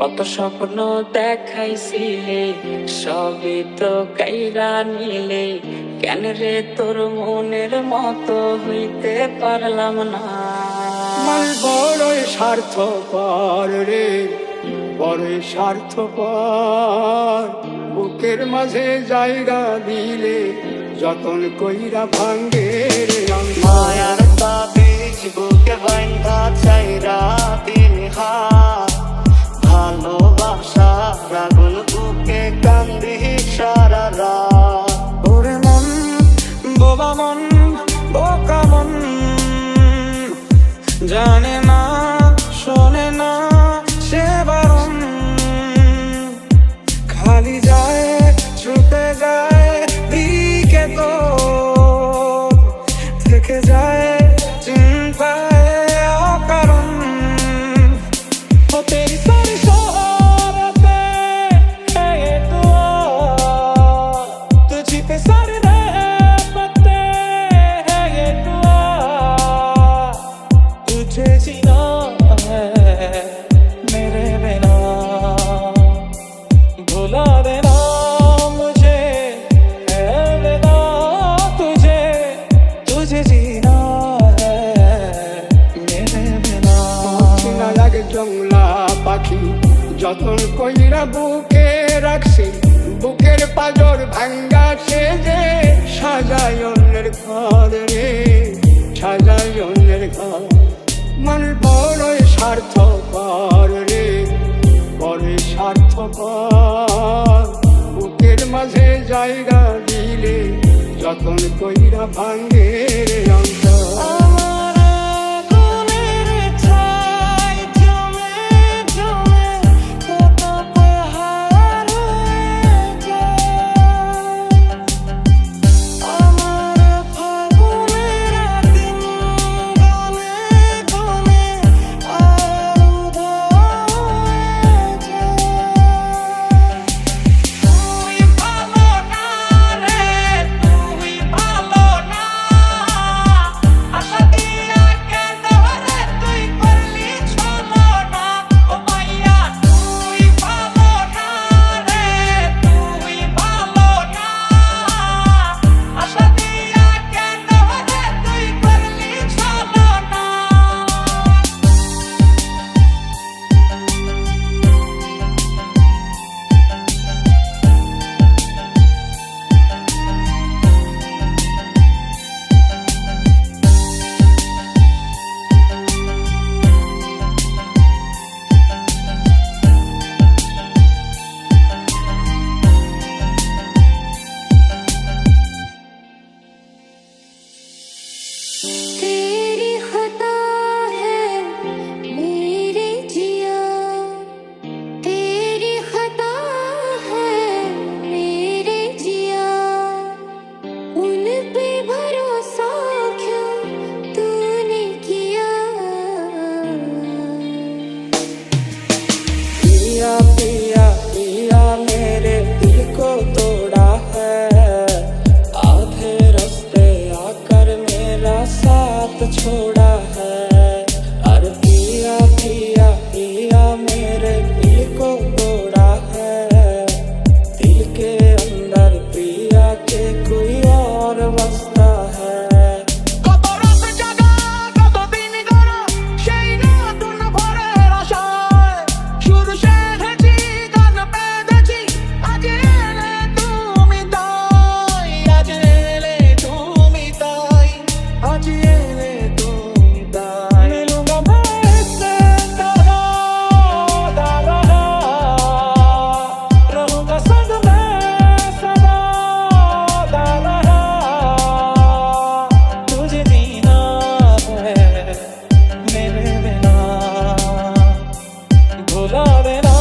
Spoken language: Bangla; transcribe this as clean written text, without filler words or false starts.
কত স্বপ্ন দেখাইছিলে সবই তো কাইরা নিলে, কেন রে তোর মনের মতো হইতে পারলাম না। আমার বড়ই স্বার্থপর রে, বড়ই স্বার্থপর। বুকের মাঝে জায়গা দিলে যতন কইরা ভাঙ্গে রে অন্তর। মায়ার তাবিজ বুকে বাইন্ধা চাইরা দিন হাত, ভালোবাসা আগুন বুকে কান্দি সারা রাত। ওরে মন বোবা মন বোকা মন, জানে না শোনে না সে বারণ। খালি যায় ছুটে যায় দিকে তো থেকে যায় চিন্তায় অকারণ। ও তেরি সারি শহরতে है ये दुआ, तुझी पे सारी रहमतें है ये दुआ। तुझे जीना है मेरे बिना, भुला देना मुझे है विदा। तुझे तुझे जीना है मेरे बिना। চিনা লাগে জংলা পাখি যতন কইরা বুকে রাখছি, বুকের পাজর ভাঙ্গা সে যে সাজায় অন্যের ঘর রে, সাজায় অন্যের ঘর। মন বড়ই স্বার্থপর রে, বড়ই স্বার্থপর। বুকের মাঝে জায়গা দিলে যতন কইরা ভাঙ্গে রে অন্তর। আমার আগুনের ছাই জমে জমে কত পাহাড় হয়ে যায়। আমার ফাগুনের দিন গনে গনে আর উধাও হয়ে যায়। তুই ভালো না রে, তুই ভালো না, আশা দিয়া কেন রে তুই করলি ছলো না। ও মাইয়া তুই ভালো না রে, তুই ভালো না, আশা দিয়া কেন রে তুই করলি ছলো না। तेरी खता है मेरे जिया, तेरी खता है मेरे जिया। उन पे भरोसा क्यों तूने किया। पिया पिया पिया मेरे दिल को तोड़ा है, आधे रास्ते आकर मेरा साथ छोड़ा है। अरे पिया पिया पिया मेरे दिल को तोड़ा है, दिल के अंदर पिया के कोई और बसता है। কত রাত জাগা কত দিন গড়া সেই নতুন ভোরের আশায় শুধু সেধেছি গান বেঁধেছি। আজ এলে তুমি তাই, আজ এলে তুমি তাই, আজ এলে তুমি তাই। मिलूंगा मैं इससे तरह रहा, रहूंगा संग में सदा रहा। तुझे जीना है मेरे बिना, भुला देना